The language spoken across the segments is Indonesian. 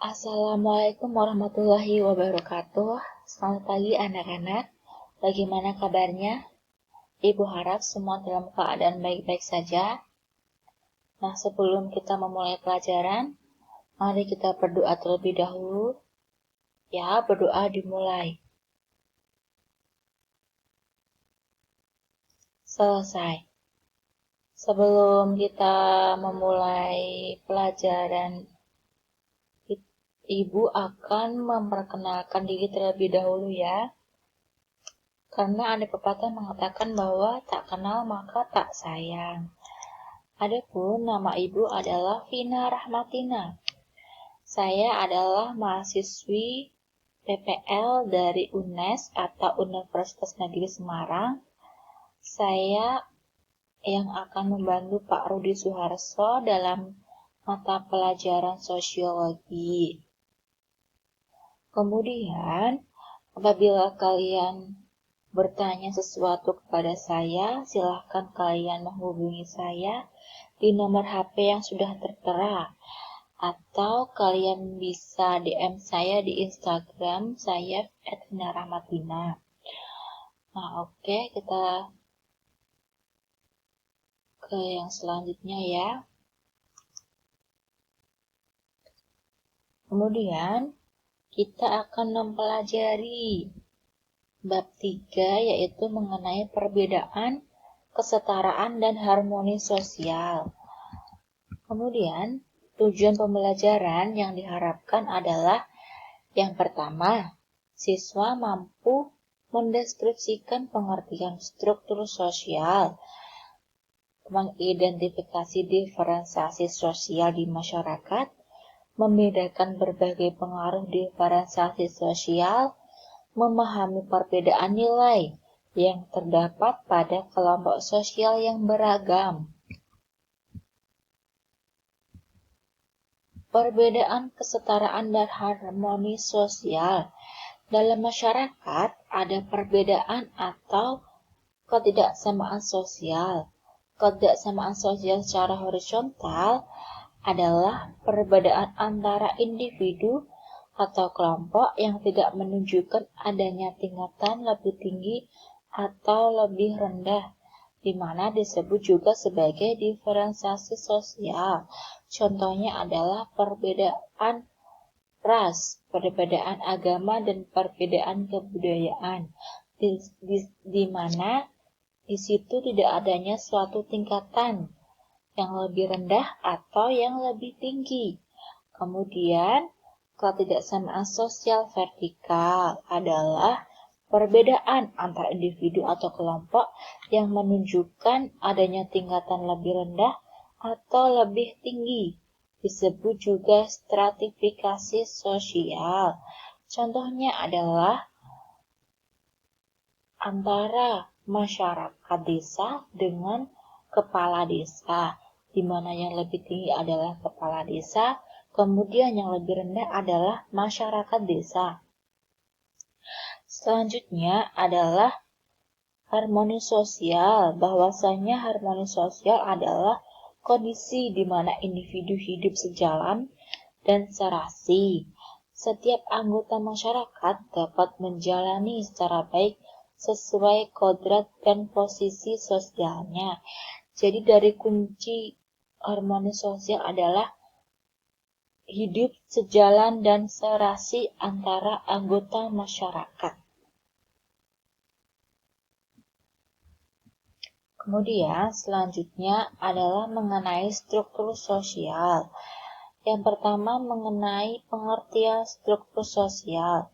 Assalamualaikum warahmatullahi wabarakatuh. Selamat pagi anak-anak. Bagaimana kabarnya? Ibu harap semua dalam keadaan baik-baik saja. Nah, sebelum kita memulai pelajaran, mari kita berdoa terlebih dahulu. Ya, berdoa dimulai. Selesai. Sebelum kita memulai pelajaran, Ibu akan memperkenalkan diri terlebih dahulu ya. Karena ada pepatah mengatakan bahwa tak kenal maka tak sayang. Adapun nama ibu adalah Vina Rahmatina. Saya adalah mahasiswi PPL dari UNES atau Universitas Negeri Semarang. Saya yang akan membantu Pak Rudi Suharso dalam mata pelajaran sosiologi. Kemudian, apabila kalian bertanya sesuatu kepada saya, silahkan kalian menghubungi saya di nomor HP yang sudah tertera, atau kalian bisa DM saya di Instagram saya @vinarahmatina. Nah, oke, kita ke yang selanjutnya ya. Kemudian, kita akan mempelajari bab 3, yaitu mengenai perbedaan, kesetaraan, dan harmoni sosial. Kemudian, tujuan pembelajaran yang diharapkan adalah yang pertama, siswa mampu mendeskripsikan pengertian struktur sosial, mengidentifikasi diferensiasi sosial di masyarakat, membedakan berbagai pengaruh diferensiasi sosial, memahami perbedaan nilai yang terdapat pada kelompok sosial yang beragam. Perbedaan, kesetaraan, dan harmoni sosial. Dalam masyarakat ada perbedaan atau ketidaksamaan sosial. Ketidaksamaan sosial secara horizontal adalah perbedaan antara individu atau kelompok yang tidak menunjukkan adanya tingkatan lebih tinggi atau lebih rendah, di mana disebut juga sebagai diferensiasi sosial. Contohnya adalah perbedaan ras, perbedaan agama, dan perbedaan kebudayaan, di mana di situ tidak adanya suatu tingkatan yang lebih rendah atau yang lebih tinggi. Kemudian, ketidaksamaan sosial vertikal adalah perbedaan antara individu atau kelompok yang menunjukkan adanya tingkatan lebih rendah atau lebih tinggi. Disebut juga stratifikasi sosial. Contohnya adalah antara masyarakat desa dengan kepala desa, di mana yang lebih tinggi adalah kepala desa, kemudian yang lebih rendah adalah masyarakat desa. Selanjutnya adalah harmoni sosial, bahwasanya harmoni sosial adalah kondisi di mana individu hidup sejalan dan serasi. Setiap anggota masyarakat dapat menjalani secara baik sesuai kodrat dan posisi sosialnya. Jadi dari kunci harmoni sosial adalah hidup sejalan dan serasi antara anggota masyarakat. Kemudian selanjutnya adalah mengenai struktur sosial. Yang pertama mengenai pengertian struktur sosial.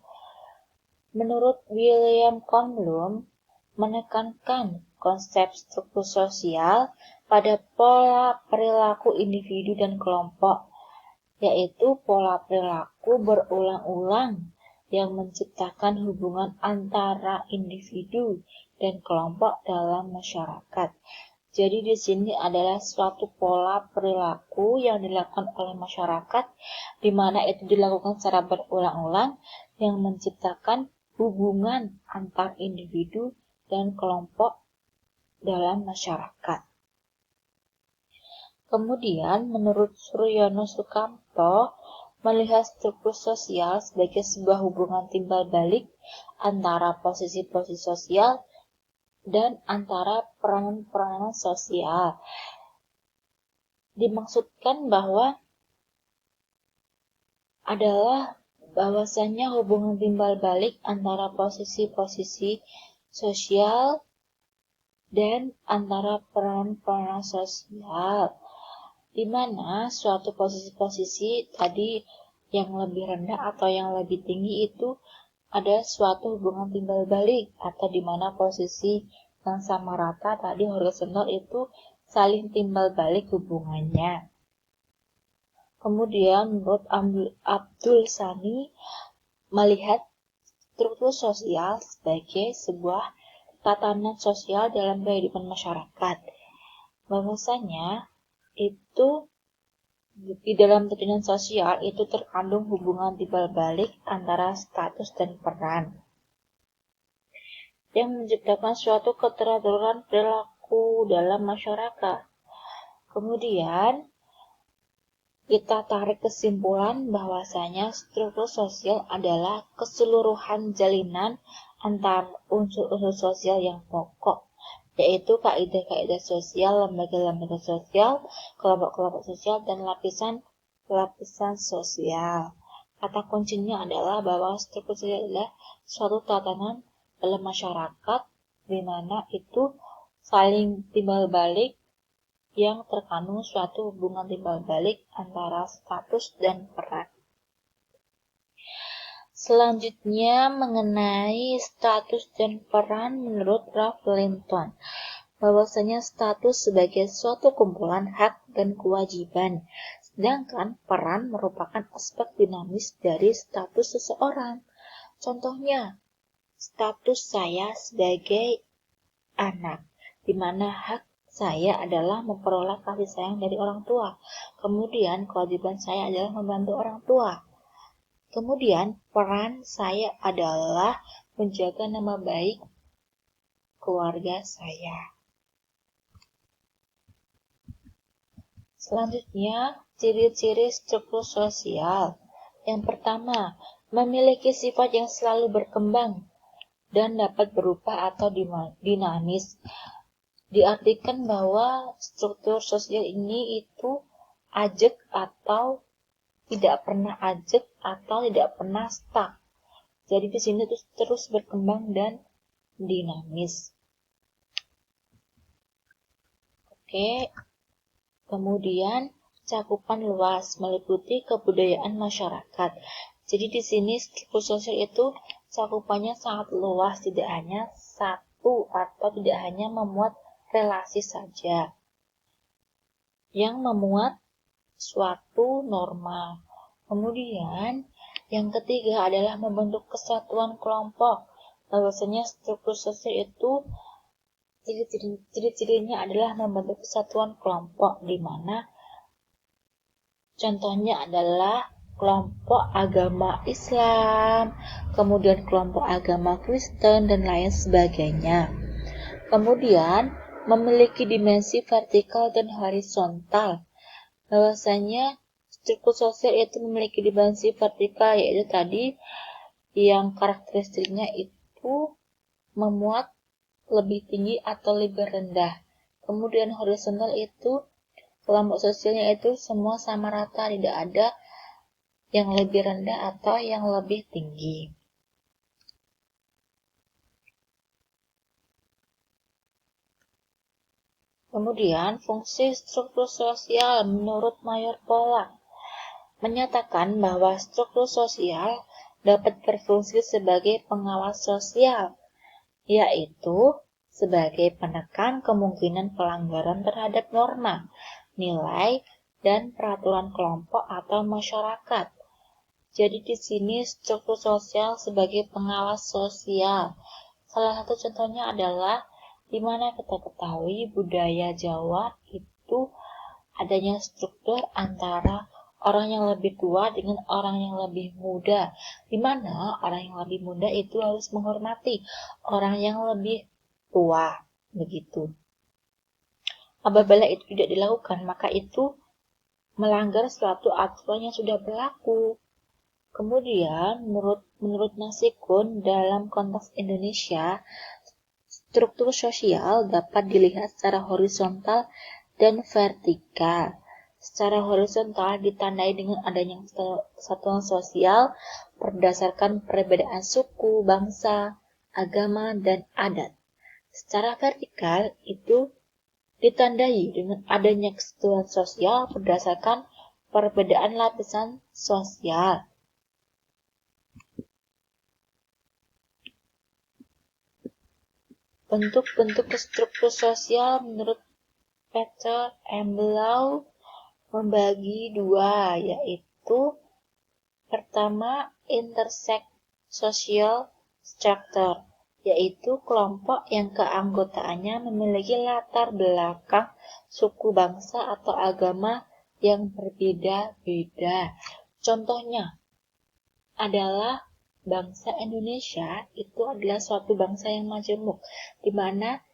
Menurut William Kornblum, menekankan konsep struktur sosial pada pola perilaku individu dan kelompok, yaitu pola perilaku berulang-ulang yang menciptakan hubungan antara individu dan kelompok dalam masyarakat. Jadi di sini adalah suatu pola perilaku yang dilakukan oleh masyarakat, di mana itu dilakukan secara berulang-ulang yang menciptakan hubungan antar individu dan kelompok dalam masyarakat. Kemudian menurut Suryono Sukamto, melihat struktur sosial sebagai sebuah hubungan timbal balik antara posisi-posisi sosial dan antara peranan-peranan sosial. Dimaksudkan adalah bahwasanya hubungan timbal balik antara posisi-posisi sosial dan antara peran-peran sosial, di mana suatu posisi-posisi tadi yang lebih rendah atau yang lebih tinggi itu ada suatu hubungan timbal balik, atau di mana posisi yang sama rata tadi horizontal itu saling timbal balik hubungannya. Kemudian menurut Abdul Sani melihat struktur sosial sebagai sebuah tatanan sosial dalam kehidupan masyarakat. Bahwasanya itu di dalam tatanan sosial itu terkandung hubungan timbal balik antara status dan peran yang menciptakan suatu keteraturan perilaku dalam masyarakat. Kemudian kita tarik kesimpulan bahwasanya struktur sosial adalah keseluruhan jalinan antar unsur-unsur sosial yang pokok, yaitu kaidah-kaidah sosial, lembaga-lembaga sosial, kelompok-kelompok sosial, dan lapisan sosial. Kata kuncinya adalah bahwa struktur sosial adalah suatu tatanan dalam masyarakat di mana itu saling timbal balik yang terkandung suatu hubungan timbal balik antara status dan peran. Selanjutnya mengenai status dan peran menurut Ralph Linton, bahwasanya status sebagai suatu kumpulan hak dan kewajiban, sedangkan peran merupakan aspek dinamis dari status seseorang. Contohnya, status saya sebagai anak, di mana hak saya adalah memperoleh kasih sayang dari orang tua. Kemudian kewajiban saya adalah membantu orang tua. Kemudian peran saya adalah menjaga nama baik keluarga saya. Selanjutnya, ciri-ciri struktur sosial. Yang pertama, memiliki sifat yang selalu berkembang dan dapat berubah atau dinamis. Diartikan bahwa struktur sosial ini itu ajek atau tidak pernah ajek atau tidak pernah stuck. Jadi di sini terus berkembang dan dinamis. Oke. Kemudian cakupan luas meliputi kebudayaan masyarakat. Jadi di sini struktur sosial itu cakupannya sangat luas, tidak hanya satu atau tidak hanya memuat relasi saja yang memuat suatu norma. Kemudian yang ketiga adalah membentuk kesatuan kelompok. Bahwasanya struktur sosial itu ciri-cirinya adalah membentuk kesatuan kelompok, di mana contohnya adalah kelompok agama Islam, kemudian kelompok agama Kristen, dan lain sebagainya. Kemudian memiliki dimensi vertikal dan horizontal. Bahwasanya struktur sosial itu memiliki dimensi vertikal, yaitu tadi yang karakteristiknya itu memuat lebih tinggi atau lebih rendah. Kemudian horizontal itu kelompok sosialnya itu semua sama rata, tidak ada yang lebih rendah atau yang lebih tinggi. Kemudian, fungsi struktur sosial menurut Mayor Polak menyatakan bahwa struktur sosial dapat berfungsi sebagai pengawas sosial, yaitu sebagai penekan kemungkinan pelanggaran terhadap norma, nilai, dan peraturan kelompok atau masyarakat. Jadi di sini struktur sosial sebagai pengawas sosial. Salah satu contohnya adalah di mana kita ketahui budaya Jawa itu adanya struktur antara orang yang lebih tua dengan orang yang lebih muda, di mana orang yang lebih muda itu harus menghormati orang yang lebih tua, begitu. Apabila itu tidak dilakukan, maka itu melanggar suatu aturan yang sudah berlaku. Kemudian, menurut Nasikun, dalam konteks Indonesia, struktur sosial dapat dilihat secara horizontal dan vertikal. Secara horizontal ditandai dengan adanya kesatuan sosial berdasarkan perbedaan suku, bangsa, agama, dan adat. Secara vertikal itu ditandai dengan adanya kesatuan sosial berdasarkan perbedaan lapisan sosial. Bentuk-bentuk struktur sosial menurut Peter M. Blau membagi dua, yaitu pertama intersect social structure, yaitu kelompok yang keanggotaannya memiliki latar belakang suku, bangsa, atau agama yang berbeda-beda. Contohnya adalah bangsa Indonesia itu adalah suatu bangsa yang majemuk, di mana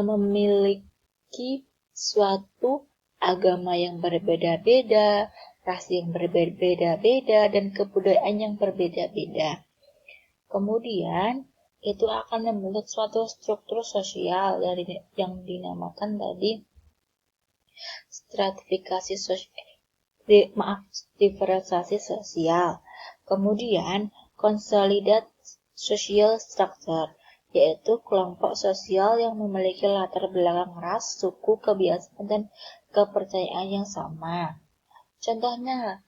memiliki suatu agama yang berbeda-beda, ras yang berbeda-beda, dan kebudayaan yang berbeda-beda. Kemudian, itu akan membentuk suatu struktur sosial yang dinamakan tadi diferensiasi sosial. Kemudian, consolidated social structure, yaitu kelompok sosial yang memiliki latar belakang ras, suku, kebiasaan, dan kepercayaan yang sama. Contohnya,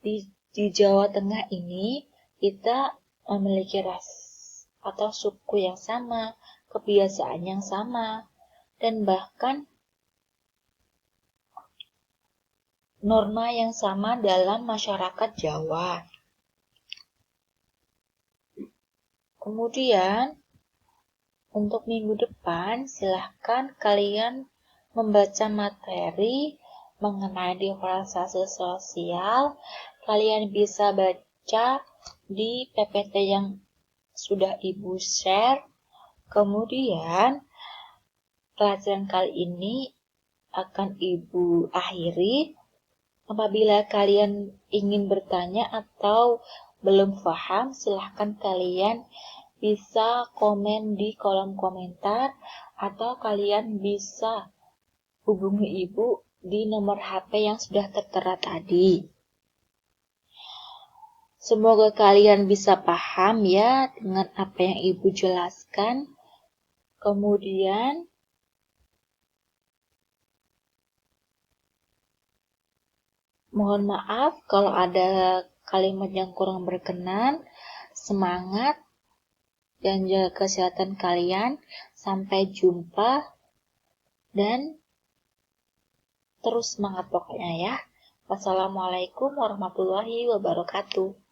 di Jawa Tengah ini, kita memiliki ras atau suku yang sama, kebiasaan yang sama, dan bahkan norma yang sama dalam masyarakat Jawa. Kemudian, untuk minggu depan, silahkan kalian membaca materi mengenai diferensiasi sosial. Kalian bisa baca di PPT yang sudah Ibu share. Kemudian, pelajaran kali ini akan Ibu akhiri. Apabila kalian ingin bertanya atau belum paham, silahkan kalian bisa komen di kolom komentar atau kalian bisa hubungi Ibu di nomor HP yang sudah tertera tadi. Semoga kalian bisa paham ya dengan apa yang Ibu jelaskan. Kemudian, mohon maaf kalau ada kalimat yang kurang berkenan. Semangat dan jaga kesehatan kalian. Sampai jumpa dan terus semangat pokoknya ya. Wassalamualaikum warahmatullahi wabarakatuh.